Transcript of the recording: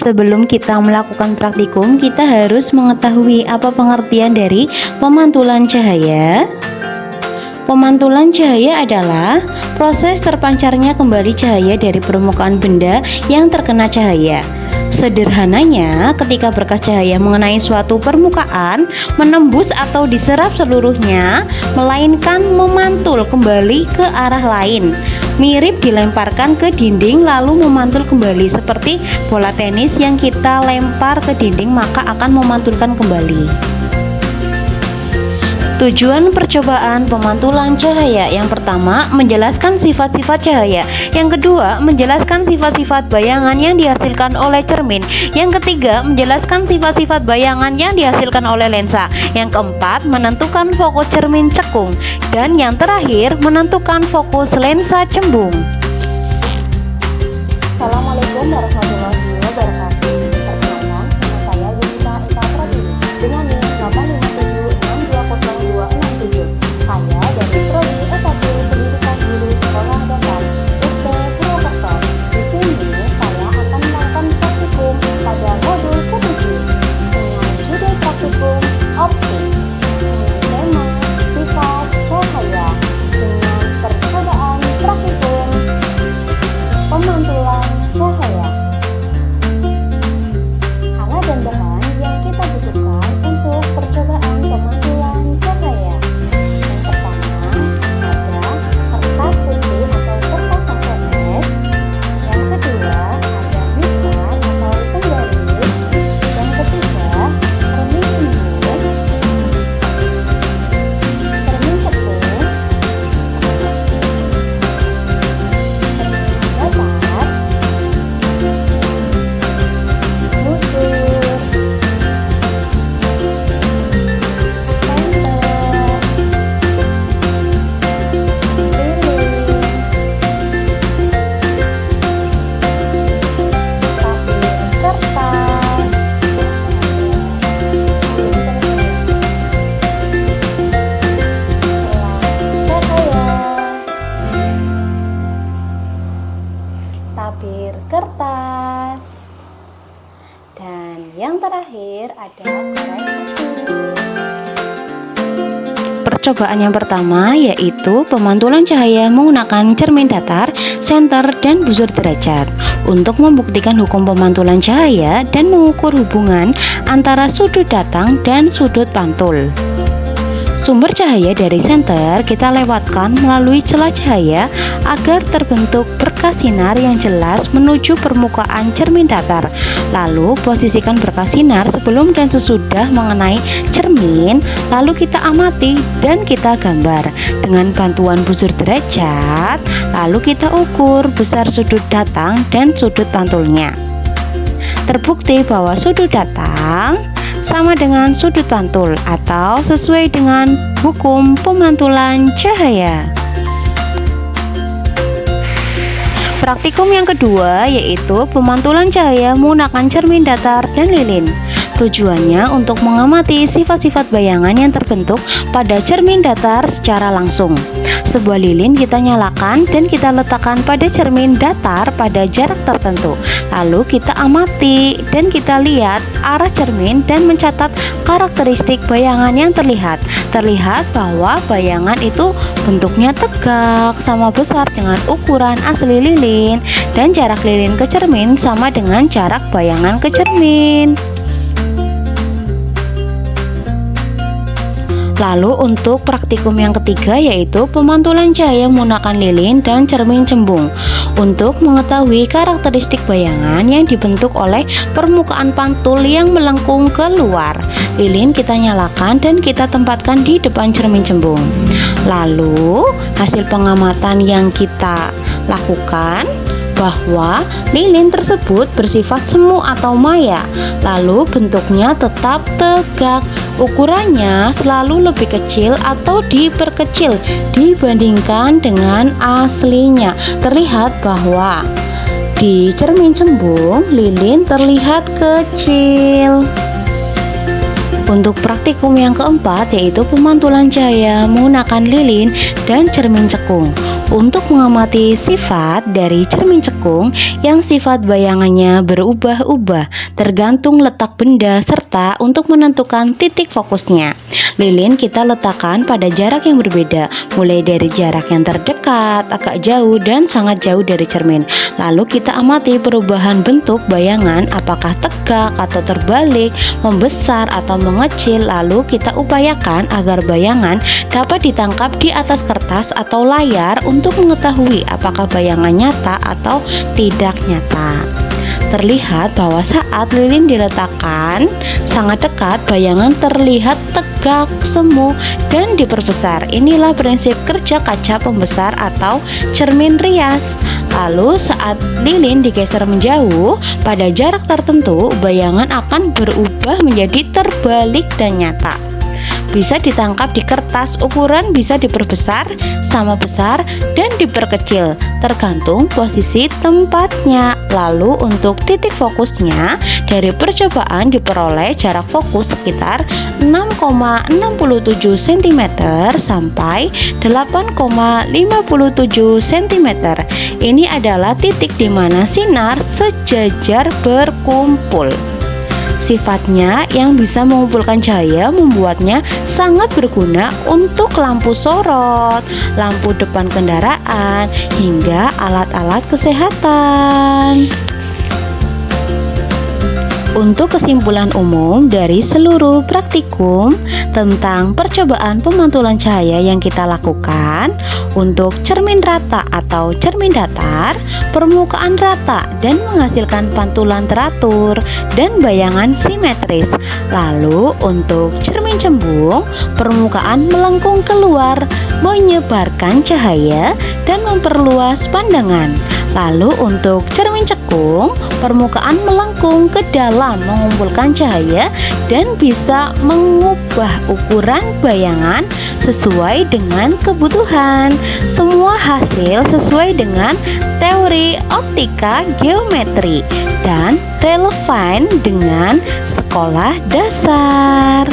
Sebelum kita melakukan praktikum, kita harus mengetahui apa pengertian dari pemantulan cahaya. Pemantulan cahaya adalah proses terpancarnya kembali cahaya dari permukaan benda yang terkena cahaya. Sederhananya, ketika berkas cahaya mengenai suatu permukaan, menembus atau diserap seluruhnya, melainkan memantul kembali ke arah lain. Mirip dilemparkan ke dinding lalu memantul kembali, seperti bola tenis yang kita lempar ke dinding maka akan memantulkan kembali. Tujuan percobaan pemantulan cahaya: yang pertama, menjelaskan sifat-sifat cahaya. Yang kedua, menjelaskan sifat-sifat bayangan yang dihasilkan oleh cermin. Yang ketiga, menjelaskan sifat-sifat bayangan yang dihasilkan oleh lensa. Yang keempat, menentukan fokus cermin cekung. Dan yang terakhir, menentukan fokus lensa cembung. Assalamualaikum warahmatullahi wabarakatuh. Perkenalkan, nama saya Yunita Eka Pratiwi dengan NIM 857620267. Saya dari Prodi S1 Pendidikan Guru Sekolah Dasar Dr. Purwokerto. Di sini saya akan melakukan praktikum pada modul ke-7 dengan judul praktikum optik dengan tema sifat cahaya dengan percobaan praktikum pemantulan cahaya. Alat dan bahan yang kita butuhkan untuk percobaan pemantulan cahaya. Yang pertama ada kertas putih atau kertas HVS. Yang kedua ada bistan atau penggaris. Yang ketiga cermin cembung, cermin cekung, cermin datar, busur, tabir kertas, dan yang terakhir ada korek api. Percobaan yang pertama yaitu pemantulan cahaya menggunakan cermin datar, senter, dan busur derajat. Untuk membuktikan hukum pemantulan cahaya dan mengukur hubungan antara sudut datang dan sudut pantul. Sumber cahaya dari senter kita lewatkan melalui celah cahaya agar terbentuk berkas sinar yang jelas menuju permukaan cermin datar. Lalu posisikan berkas sinar sebelum dan sesudah mengenai cermin, lalu kita amati dan kita gambar dengan bantuan busur derajat. Lalu kita ukur besar sudut datang dan sudut pantulnya. Terbukti bahwa sudut datang sama dengan sudut pantul atau sesuai dengan hukum pemantulan cahaya. Praktikum yang kedua yaitu pemantulan cahaya menggunakan cermin datar dan lilin. Tujuannya untuk mengamati sifat-sifat bayangan yang terbentuk pada cermin datar secara langsung. Sebuah lilin kita nyalakan dan kita letakkan pada cermin datar pada jarak tertentu. Lalu kita amati dan kita lihat arah cermin dan mencatat karakteristik bayangan yang terlihat. Terlihat bahwa bayangan itu bentuknya tegak sama besar dengan ukuran asli lilin, dan jarak lilin ke cermin sama dengan jarak bayangan ke cermin. Lalu untuk praktikum yang ketiga yaitu pemantulan cahaya menggunakan lilin dan cermin cembung. Untuk mengetahui karakteristik bayangan yang dibentuk oleh permukaan pantul yang melengkung keluar, lilin kita nyalakan dan kita tempatkan di depan cermin cembung. Lalu hasil pengamatan yang kita lakukan bahwa lilin tersebut bersifat semu atau maya, lalu bentuknya tetap tegak, ukurannya selalu lebih kecil atau diperkecil dibandingkan dengan aslinya. Terlihat bahwa di cermin cembung lilin terlihat kecil. Untuk praktikum yang keempat yaitu pemantulan cahaya menggunakan lilin dan cermin cekung. Untuk mengamati sifat dari cermin cekung yang sifat bayangannya berubah-ubah tergantung letak benda serta untuk menentukan titik fokusnya. Lilin kita letakkan pada jarak yang berbeda, mulai dari jarak yang terdekat, agak jauh, dan sangat jauh dari cermin. Lalu kita amati perubahan bentuk bayangan, apakah tegak atau terbalik, membesar atau mengecil. Lalu kita upayakan agar bayangan dapat ditangkap di atas kertas atau layar untuk mengetahui apakah bayangan nyata atau tidak nyata. Terlihat bahwa saat lilin diletakkan sangat dekat, bayangan terlihat tegak, semu, dan diperbesar. Inilah prinsip kerja kaca pembesar atau cermin rias. Lalu saat lilin digeser menjauh pada jarak tertentu, bayangan akan berubah menjadi terbalik dan nyata. Bisa ditangkap di kertas, ukuran bisa diperbesar, sama besar, dan diperkecil tergantung posisi tempatnya. Lalu untuk titik fokusnya, dari percobaan diperoleh jarak fokus sekitar 6,67 cm sampai 8,57 cm. Ini adalah titik di mana sinar sejajar berkumpul. Sifatnya yang bisa mengumpulkan cahaya membuatnya sangat berguna untuk lampu sorot, lampu depan kendaraan, hingga alat-alat kesehatan. Untuk kesimpulan umum dari seluruh praktikum tentang percobaan pemantulan cahaya yang kita lakukan, untuk cermin rata atau cermin datar, permukaan rata dan menghasilkan pantulan teratur dan bayangan simetris. Lalu untuk cermin cembung, permukaan melengkung keluar, menyebarkan cahaya dan memperluas pandangan. Lalu untuk cermin cekung, permukaan melengkung ke dalam mengumpulkan cahaya dan bisa mengubah ukuran bayangan sesuai dengan kebutuhan. Semua hasil sesuai dengan teori optika geometri dan relevan dengan sekolah dasar.